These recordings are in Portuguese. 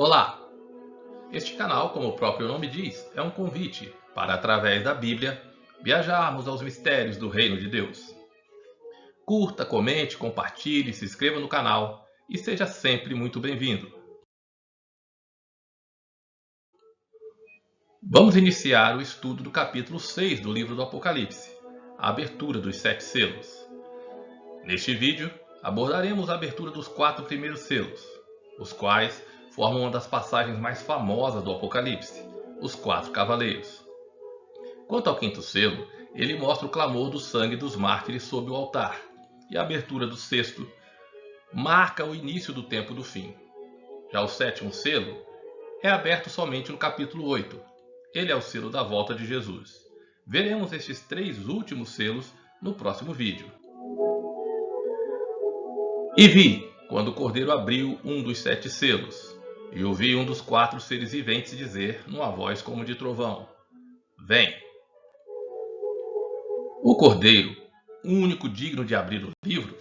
Olá! Este canal, como o próprio nome diz, é um convite para, através da Bíblia, viajarmos aos mistérios do Reino de Deus. Curta, comente, compartilhe, se inscreva no canal e seja sempre muito bem-vindo. Vamos iniciar o estudo do capítulo 6 do livro do Apocalipse, a abertura dos 7 selos. Neste vídeo, abordaremos a abertura dos 4 primeiros selos, os quais formam uma das passagens mais famosas do Apocalipse, os 4 cavaleiros. Quanto ao 5º selo, ele mostra o clamor do sangue dos mártires sob o altar, e a abertura do 6º marca o início do tempo do fim. Já o 7º selo é aberto somente no capítulo 8. Ele é o selo da volta de Jesus. Veremos estes 3 últimos selos no próximo vídeo. E vi, quando o Cordeiro abriu um dos 7 selos, e ouvi um dos 4 seres viventes dizer, numa voz como de trovão: Vem! O Cordeiro, o único digno de abrir o livro,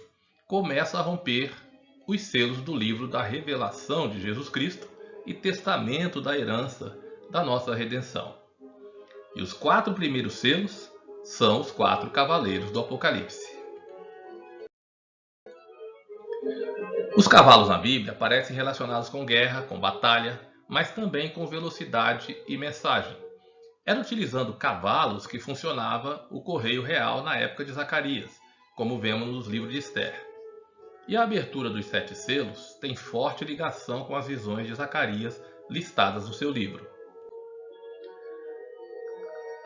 começa a romper os selos do livro da revelação de Jesus Cristo e testamento da herança da nossa redenção. E os 4 primeiros selos são os 4 cavaleiros do Apocalipse. Os cavalos na Bíblia parecem relacionados com guerra, com batalha, mas também com velocidade e mensagem. Era utilizando cavalos que funcionava o correio real na época de Zacarias, como vemos nos livros de Esther. E a abertura dos 7 selos tem forte ligação com as visões de Zacarias listadas no seu livro.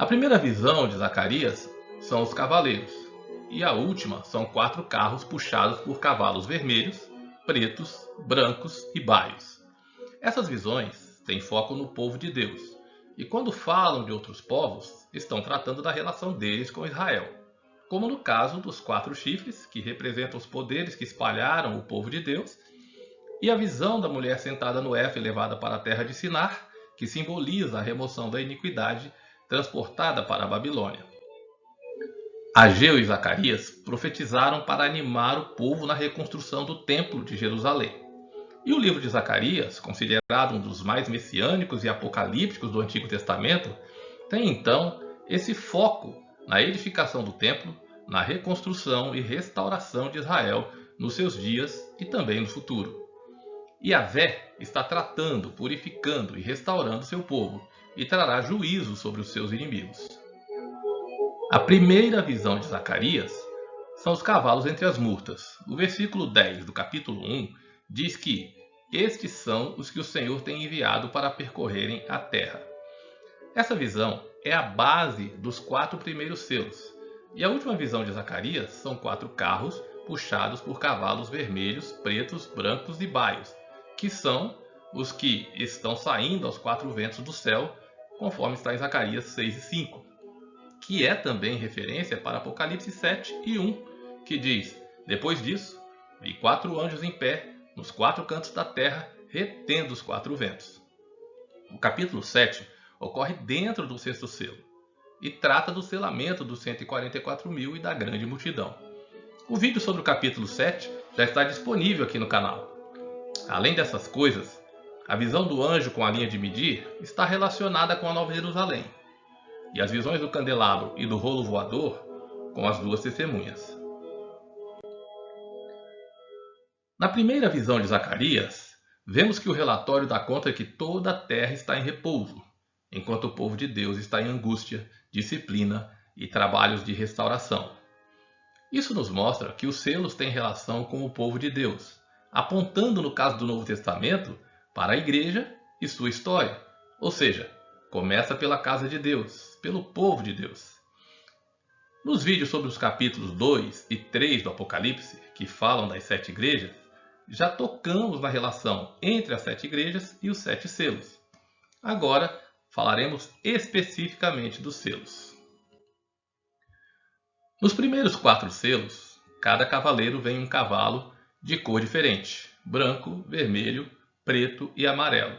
A primeira visão de Zacarias são os cavaleiros, e a última são 4 carros puxados por cavalos vermelhos, pretos, brancos e baios. Essas visões têm foco no povo de Deus, e quando falam de outros povos, estão tratando da relação deles com Israel, como no caso dos 4 chifres, que representam os poderes que espalharam o povo de Deus, e a visão da mulher sentada no Éfer levada para a terra de Sinar, que simboliza a remoção da iniquidade transportada para a Babilônia. Ageu e Zacarias profetizaram para animar o povo na reconstrução do Templo de Jerusalém. E o livro de Zacarias, considerado um dos mais messiânicos e apocalípticos do Antigo Testamento, tem então esse foco na edificação do templo, na reconstrução e restauração de Israel nos seus dias e também no futuro. Yahvé está tratando, purificando e restaurando seu povo e trará juízo sobre os seus inimigos. A primeira visão de Zacarias são os cavalos entre as murtas. O versículo 10 do capítulo 1 diz que estes são os que o Senhor tem enviado para percorrerem a terra. Essa visão é a base dos 4 primeiros selos. E a última visão de Zacarias são 4 carros puxados por cavalos vermelhos, pretos, brancos e baios, que são os que estão saindo aos 4 ventos do céu, conforme está em Zacarias 6 e 5, que é também referência para Apocalipse 7 e 1, que diz: Depois disso, vi 4 anjos em pé nos 4 cantos da terra, retendo os 4 ventos. O capítulo 7 ocorre dentro do 6º selo e trata do selamento dos 144.000 e da grande multidão. O vídeo sobre o capítulo 7 já está disponível aqui no canal. Além dessas coisas, a visão do anjo com a linha de medir está relacionada com a Nova Jerusalém, e as visões do candelabro e do rolo voador com as 2 testemunhas. Na primeira visão de Zacarias, vemos que o relatório dá conta que toda a terra está em repouso, enquanto o povo de Deus está em angústia, disciplina e trabalhos de restauração. Isso nos mostra que os selos têm relação com o povo de Deus, apontando no caso do Novo Testamento para a igreja e sua história, ou seja, começa pela casa de Deus, pelo povo de Deus. Nos vídeos sobre os capítulos 2 e 3 do Apocalipse, que falam das 7 igrejas, já tocamos na relação entre as 7 igrejas e os 7 selos. Agora falaremos especificamente dos selos. Nos primeiros 4 selos, cada cavaleiro vem um cavalo de cor diferente: branco, vermelho, preto e amarelo.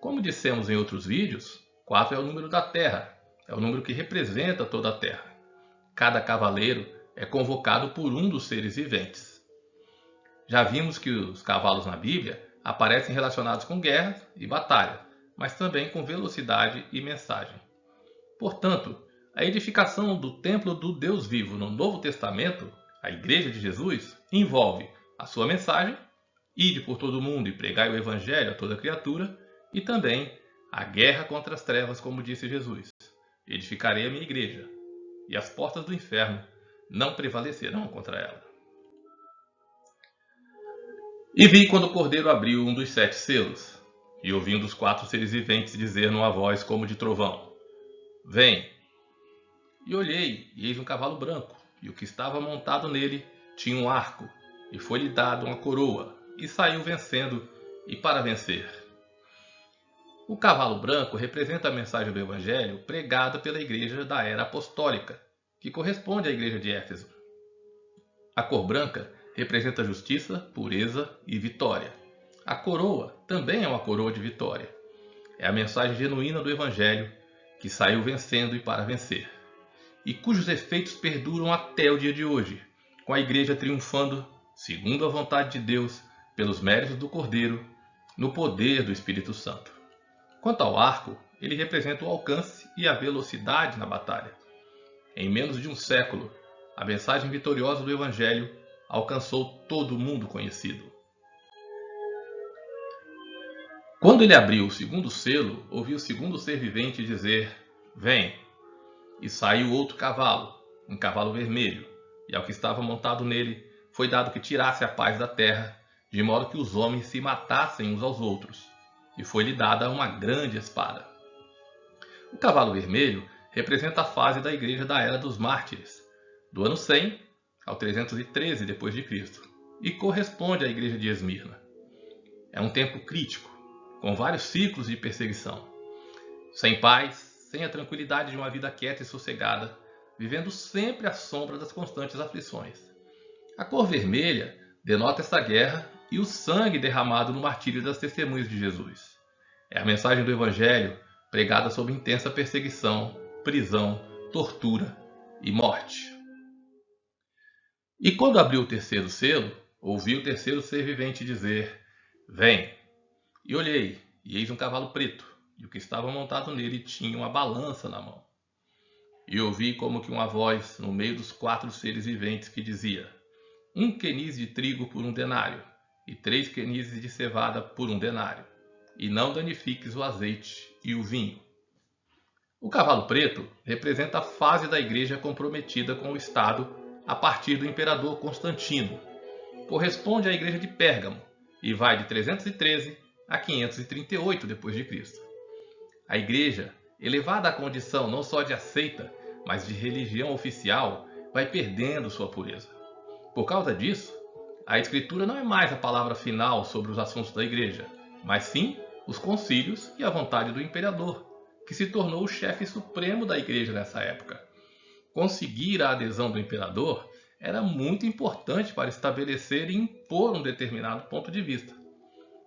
Como dissemos em outros vídeos, 4 é o número da terra, é o número que representa toda a terra. Cada cavaleiro é convocado por um dos seres viventes. Já vimos que os cavalos na Bíblia aparecem relacionados com guerra e batalha, mas também com velocidade e mensagem. Portanto, a edificação do templo do Deus vivo no Novo Testamento, a Igreja de Jesus, envolve a sua mensagem, ide por todo o mundo e pregai o Evangelho a toda criatura, e também a guerra contra as trevas, como disse Jesus. Edificarei a minha igreja, e as portas do inferno não prevalecerão contra ela. E vi quando o Cordeiro abriu um dos 7 selos, e ouvi um dos 4 seres viventes dizer numa voz como de trovão: Vem! E olhei, e eis um cavalo branco, e o que estava montado nele tinha um arco, e foi-lhe dado uma coroa, e saiu vencendo e para vencer. O cavalo branco representa a mensagem do Evangelho pregada pela igreja da era apostólica, que corresponde à igreja de Éfeso. A cor branca representa justiça, pureza e vitória. A coroa também é uma coroa de vitória. É a mensagem genuína do Evangelho que saiu vencendo e para vencer, e cujos efeitos perduram até o dia de hoje, com a igreja triunfando, segundo a vontade de Deus, pelos méritos do Cordeiro, no poder do Espírito Santo. Quanto ao arco, ele representa o alcance e a velocidade na batalha. Em menos de um século, a mensagem vitoriosa do Evangelho alcançou todo o mundo conhecido. Quando ele abriu o segundo selo, ouvi o segundo ser vivente dizer: Vem! E saiu outro cavalo, um cavalo vermelho, e ao que estava montado nele foi dado que tirasse a paz da terra, de modo que os homens se matassem uns aos outros, e foi-lhe dada uma grande espada. O cavalo vermelho representa a fase da igreja da Era dos Mártires, do ano 100 ao 313 d.C., e corresponde à igreja de Esmirna. É um tempo crítico, com vários ciclos de perseguição, sem paz, sem a tranquilidade de uma vida quieta e sossegada, vivendo sempre à sombra das constantes aflições. A cor vermelha denota esta guerra e o sangue derramado no martírio das testemunhas de Jesus. É a mensagem do Evangelho pregada sob intensa perseguição, prisão, tortura e morte. E quando abriu o terceiro selo, ouvi o terceiro ser vivente dizer: Vem! E olhei, e eis um cavalo preto, e o que estava montado nele tinha uma balança na mão. E ouvi como que uma voz no meio dos 4 seres viventes que dizia: 1 queniz de trigo por 1 denário, e 3 quenizes de cevada por 1 denário, e não danifiques o azeite e o vinho. O cavalo preto representa a fase da igreja comprometida com o Estado a partir do imperador Constantino. Corresponde à igreja de Pérgamo e vai de 313 a 538 d.C. A igreja, elevada à condição não só de aceita, mas de religião oficial, vai perdendo sua pureza. Por causa disso, a Escritura não é mais a palavra final sobre os assuntos da igreja, mas sim os concílios e a vontade do imperador, que se tornou o chefe supremo da igreja nessa época. Conseguir a adesão do imperador era muito importante para estabelecer e impor um determinado ponto de vista.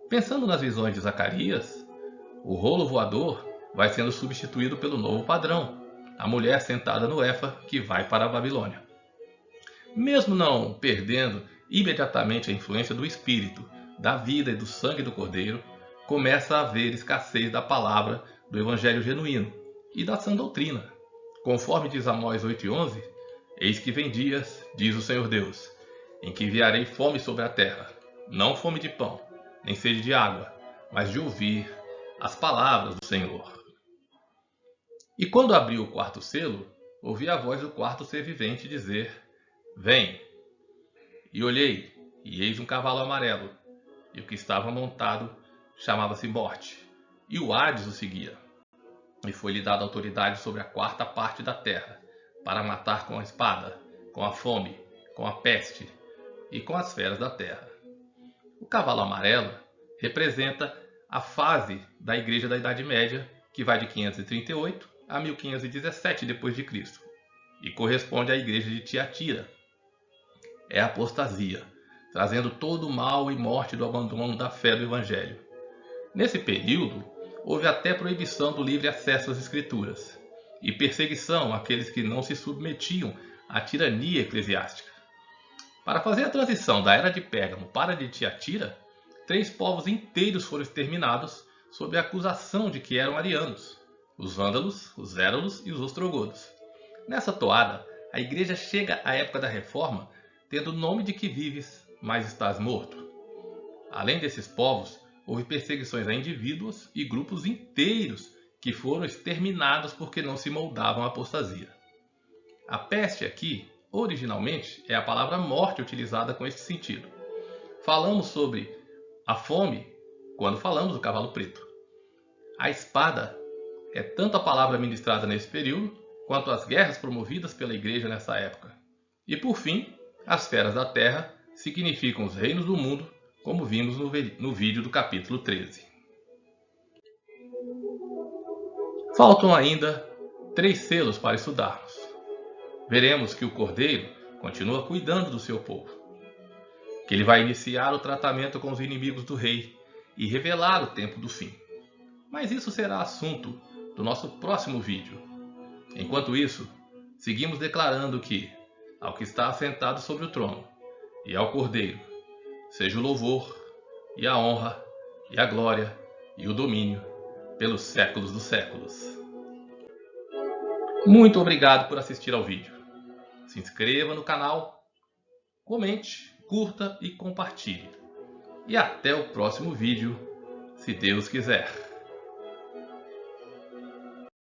Pensando nas visões de Zacarias, o rolo voador vai sendo substituído pelo novo padrão, a mulher sentada no Éfa que vai para a Babilônia. Mesmo não perdendo imediatamente a influência do Espírito, da vida e do sangue do Cordeiro, começa a haver escassez da palavra do Evangelho genuíno e da sã doutrina. Conforme diz Amós 8,11, eis que vem dias, diz o Senhor Deus, em que enviarei fome sobre a terra, não fome de pão, nem sede de água, mas de ouvir as palavras do Senhor. E quando abriu o 4º selo, ouvi a voz do 4º ser vivente dizer: Vem! E olhei, e eis um cavalo amarelo, e o que estava montado chamava-se Morte, e o Hades o seguia. E foi-lhe dada autoridade sobre a 4ª parte da terra, para matar com a espada, com a fome, com a peste e com as feras da terra. O cavalo amarelo representa a fase da igreja da Idade Média, que vai de 538 a 1517 d.C., e corresponde à igreja de Tiatira. É a apostasia, trazendo todo o mal e morte do abandono da fé do Evangelho. Nesse período, houve até proibição do livre acesso às Escrituras e perseguição àqueles que não se submetiam à tirania eclesiástica. Para fazer a transição da era de Pérgamo para a de Tiatira, 3 povos inteiros foram exterminados sob a acusação de que eram arianos: os vândalos, os éralos e os ostrogodos. Nessa toada, a igreja chega à época da Reforma tendo o nome de que vives, mas estás morto. Além desses povos, houve perseguições a indivíduos e grupos inteiros que foram exterminados porque não se moldavam à apostasia. A peste aqui, originalmente, é a palavra morte utilizada com este sentido. Falamos sobre a fome quando falamos do cavalo preto. A espada é tanto a palavra ministrada nesse período, quanto as guerras promovidas pela igreja nessa época. E por fim, as feras da terra significam os reinos do mundo, como vimos no vídeo do capítulo 13. Faltam ainda 3 selos para estudarmos. Veremos que o Cordeiro continua cuidando do seu povo, que ele vai iniciar o tratamento com os inimigos do rei e revelar o tempo do fim. Mas isso será assunto do nosso próximo vídeo. Enquanto isso, seguimos declarando que, ao que está assentado sobre o trono, e ao Cordeiro, seja o louvor, e a honra, e a glória, e o domínio, pelos séculos dos séculos. Muito obrigado por assistir ao vídeo. Se inscreva no canal, comente, curta e compartilhe. E até o próximo vídeo, se Deus quiser.